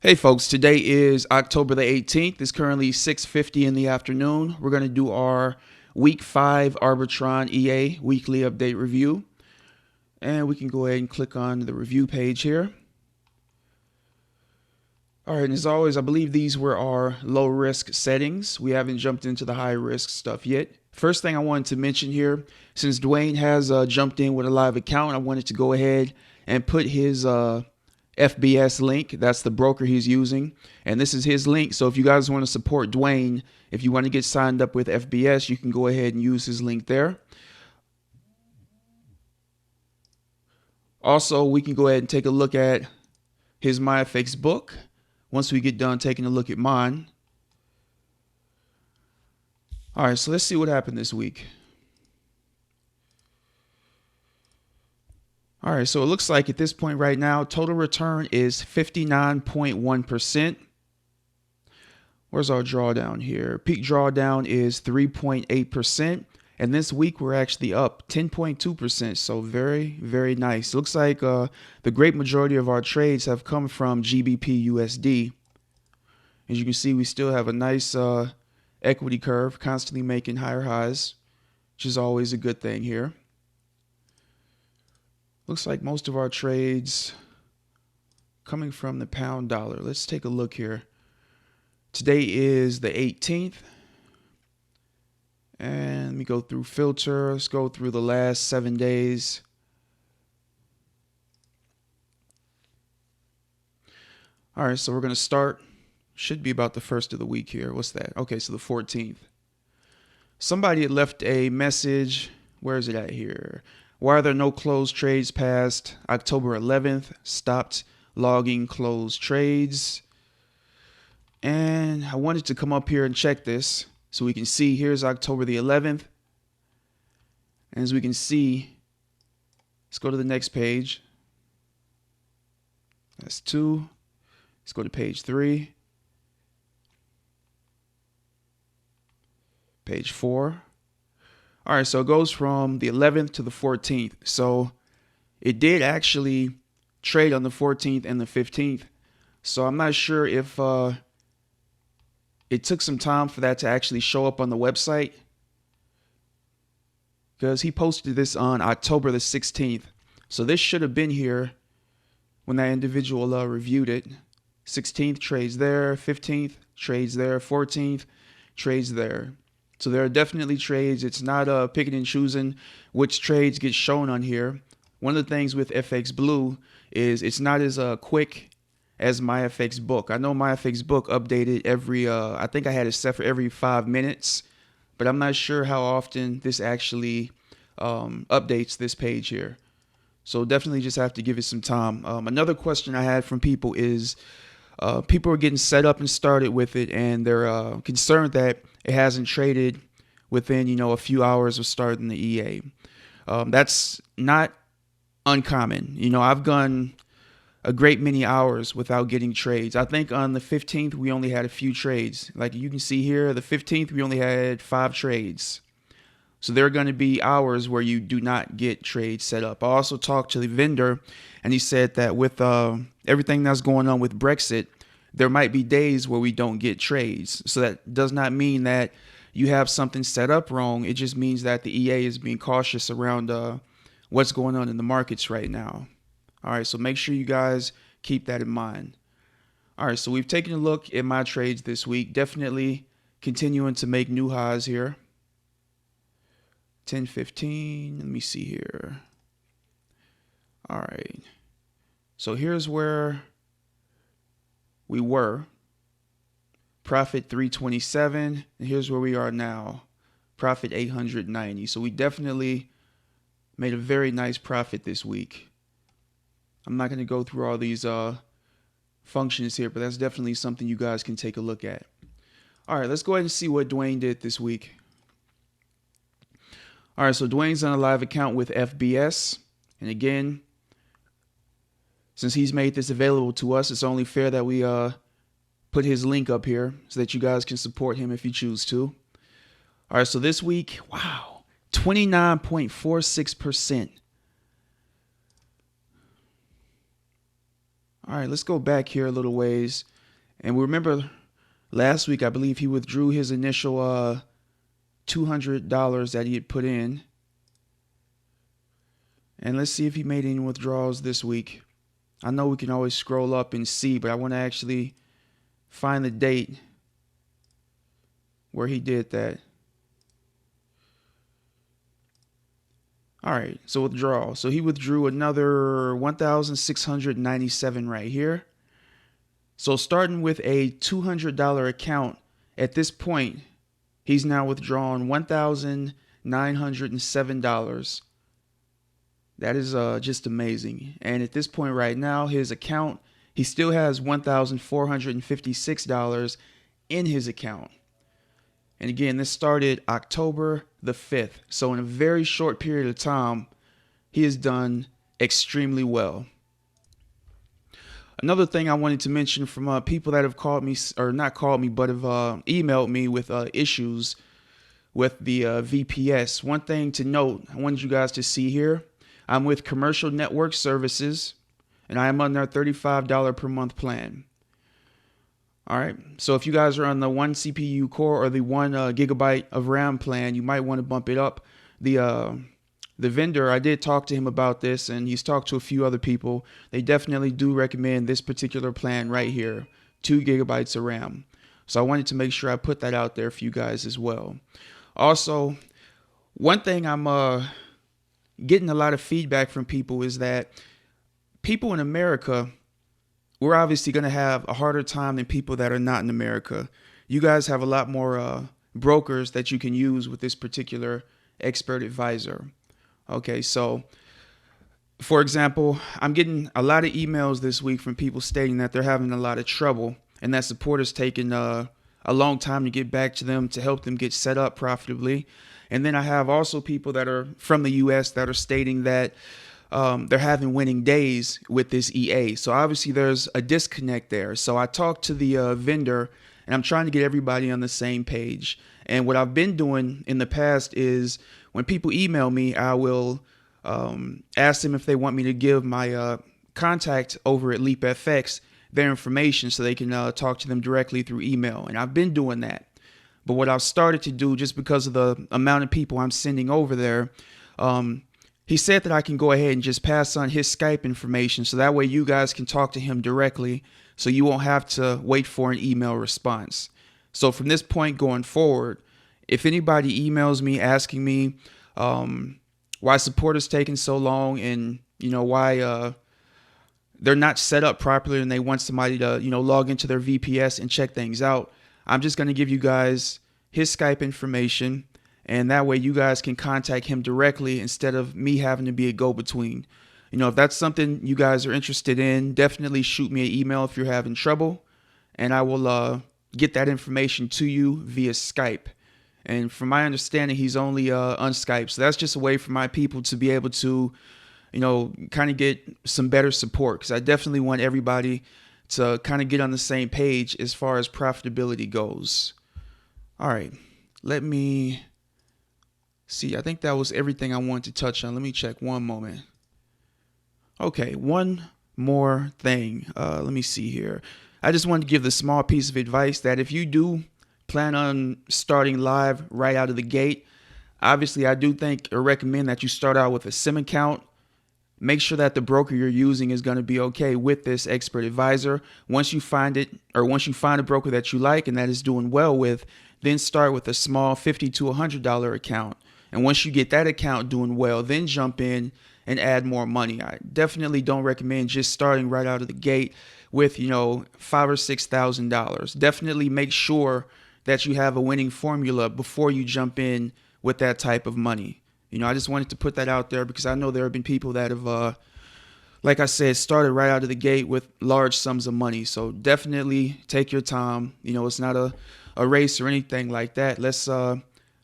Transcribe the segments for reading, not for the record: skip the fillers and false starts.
Hey folks, today is October the 18th. It's currently 6:50 in the afternoon. We're going to do our Week 5 Arbitron EA Weekly Update Review. And we can go ahead and click on the review page here. All right, and as always, I believe these were our low risk settings. We haven't jumped into the high risk stuff yet. First thing I wanted to mention here, since Dwayne has jumped in with a live account, I wanted to go ahead and put his FBS link. That's the broker he's using, and this is his link. So if you guys want to support Dwayne, if you want to get signed up with FBS, you can go ahead and use his link there. Also, we can go ahead and take a look at his MyFX book once we get done taking a look at mine. All right, so let's see what happened this week. All right, so it looks like at this point right now, total return is 59.1%. Where's our drawdown here? Peak drawdown is 3.8%. And this week we're actually up 10.2%. So very, very nice. Looks like the great majority of our trades have come from GBP USD. As you can see, we still have a nice equity curve, constantly making higher highs, which is always a good thing here. Looks like most of our trades coming from the pound dollar. Let's take a look here. Today is the 18th. And let me go through filter. Let's go through the last 7 days. All right, so we're going to start. Should be about the first of the week here. What's that? Okay, so the 14th. Somebody had left a message. Where is it at here? Why are there no closed trades past October 11th? Stopped logging closed trades. And I wanted to come up here and check this so we can see. Here's October the 11th. And as we can see, let's go to the next page. That's 2. Let's go to page 3. Page 4. All right, so it goes from the 11th to the 14th. So it did actually trade on the 14th and the 15th. So I'm not sure if it took some time for that to actually show up on the website, because he posted this on October the 16th. So this should have been here when that individual reviewed it. 16th trades there, 15th trades there, 14th trades there. So there are definitely trades. It's not picking and choosing which trades get shown on here. One of the things with FX Blue is it's not as quick as MyFX book. I know MyFX book updated every, I think I had it set for every 5 minutes, but I'm not sure how often this actually updates this page here. So definitely just have to give it some time. Another question I had from people is people are getting set up and started with it, and they're concerned that it hasn't traded within, a few hours of starting the EA. That's not uncommon. I've gone a great many hours without getting trades. I think on the 15th, we only had a few trades. Like you can see here, the 15th, we only had 5 trades. So there are going to be hours where you do not get trades set up. I also talked to the vendor, and he said that with everything that's going on with Brexit, there might be days where we don't get trades. So that does not mean that you have something set up wrong. It just means that the EA is being cautious around what's going on in the markets right now. All right, so make sure you guys keep that in mind. All right, so we've taken a look at my trades this week. Definitely continuing to make new highs here. 10.15. Let me see here. All right. So here's where we were. Profit 327. And here's where we are now. Profit 890. So we definitely made a very nice profit this week. I'm not going to go through all these functions here, but that's definitely something you guys can take a look at. All right, let's go ahead and see what Dwayne did this week. All right, so Dwayne's on a live account with FBS. And again, since he's made this available to us, it's only fair that we put his link up here so that you guys can support him if you choose to. All right, so this week, wow, 29.46%. All right, let's go back here a little ways. And we remember last week, I believe he withdrew his initial $200 that he had put in. And let's see if he made any withdrawals this week. I know we can always scroll up and see, but I want to actually find the date where he did that. All right, so withdrawal. So he withdrew another 1,697 right here. So starting with a $200 account, at this point, he's now withdrawn $1,907. That is just amazing. And at this point right now, his account, he still has $1,456 in his account. And again, this started October the 5th. So in a very short period of time, he has done extremely well. Another thing I wanted to mention from people that have called me, or not called me, but have emailed me with issues with the VPS. One thing to note, I wanted you guys to see here, I'm with Commercial Network Services, and I am on their $35 per month plan. All right, so if you guys are on the 1 CPU core or the 1 gigabyte of RAM plan, you might want to bump it up. The vendor, I did talk to him about this, and he's talked to a few other people. They definitely do recommend this particular plan right here, 2 gigabytes of RAM. So I wanted to make sure I put that out there for you guys as well. Also, one thing I'm getting a lot of feedback from people is that people in America, we're obviously going to have a harder time than people that are not in America. You guys have a lot more brokers that you can use with this particular expert advisor. Okay, so for example, I'm getting a lot of emails this week from people stating that they're having a lot of trouble and that support is taking a long time to get back to them to help them get set up profitably. And then I have also people that are from the US that are stating that they're having winning days with this EA. So obviously there's a disconnect there. So I talked to the vendor and I'm trying to get everybody on the same page. And what I've been doing in the past is when people email me, I will ask them if they want me to give my contact over at LeapFX their information so they can talk to them directly through email. And I've been doing that. But what I've started to do, just because of the amount of people I'm sending over there, he said that I can go ahead and just pass on his Skype information so that way you guys can talk to him directly so you won't have to wait for an email response. So from this point going forward, if anybody emails me asking me why support is taking so long and why they're not set up properly and they want somebody to log into their VPS and check things out, I'm just going to give you guys his Skype information. And that way you guys can contact him directly instead of me having to be a go-between. If that's something you guys are interested in, definitely shoot me an email if you're having trouble. And I will get that information to you via Skype. And from my understanding, he's only on Skype. So that's just a way for my people to be able to, kind of get some better support. Because I definitely want everybody to kind of get on the same page as far as profitability goes. All right, let me see. I think that was everything I wanted to touch on. Let me check one moment. Okay, one more thing. Let me see here. I just wanted to give the small piece of advice that if you do plan on starting live right out of the gate, obviously I do think or recommend that you start out with a SIM account. Make sure that the broker you're using is going to be okay with this expert advisor. Once you find it, or once you find a broker that you like and that is doing well with, then start with a small $50 to $100 account. And once you get that account doing well, then jump in and add more money. I definitely don't recommend just starting right out of the gate with, $5,000 or $6,000. Definitely make sure that you have a winning formula before you jump in with that type of money. I just wanted to put that out there because I know there have been people that have, like I said, started right out of the gate with large sums of money. So definitely take your time. It's not a race or anything like that. Let's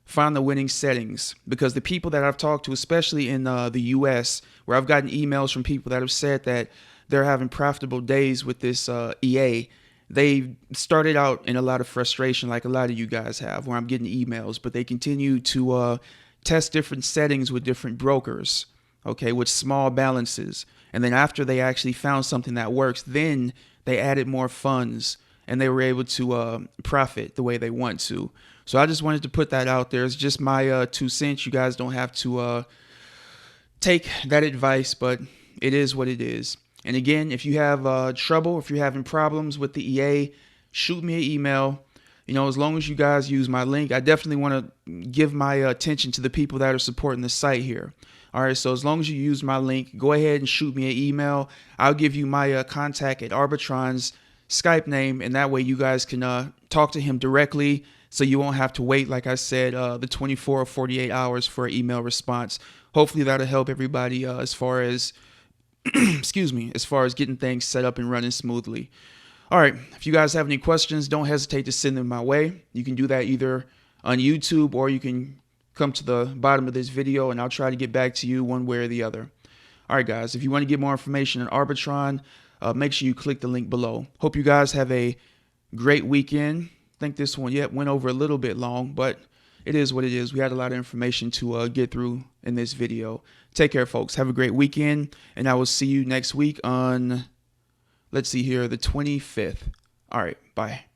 find the winning settings, because the people that I've talked to, especially in the US, where I've gotten emails from people that have said that they're having profitable days with this EA, they started out in a lot of frustration like a lot of you guys have, where I'm getting emails, but they continue to test different settings with different brokers, okay, with small balances. And then after they actually found something that works, then they added more funds and they were able to profit the way they want to. So I just wanted to put that out there. It's just my 2 cents. You guys don't have to take that advice, but it is what it is. And again, if you have trouble, if you're having problems with the EA, shoot me an email. You know, as long as you guys use my link, I definitely want to give my attention to the people that are supporting the site here. All right, so as long as you use my link, go ahead and shoot me an email. I'll give you my contact at Arbitron's Skype name, and that way you guys can talk to him directly, so you won't have to wait, like I said, the 24 or 48 hours for an email response. Hopefully that'll help everybody as far as, excuse me, as far as getting things set up and running smoothly. All right, if you guys have any questions, don't hesitate to send them my way. You can do that either on YouTube, or you can come to the bottom of this video and I'll try to get back to you one way or the other. All right, guys, if you want to get more information on Arbitron, make sure you click the link below. Hope you guys have a great weekend. I think this one went over a little bit long, but it is what it is. We had a lot of information to get through in this video. Take care, folks. Have a great weekend, and I will see you next week on, let's see here, the 25th. All right, bye.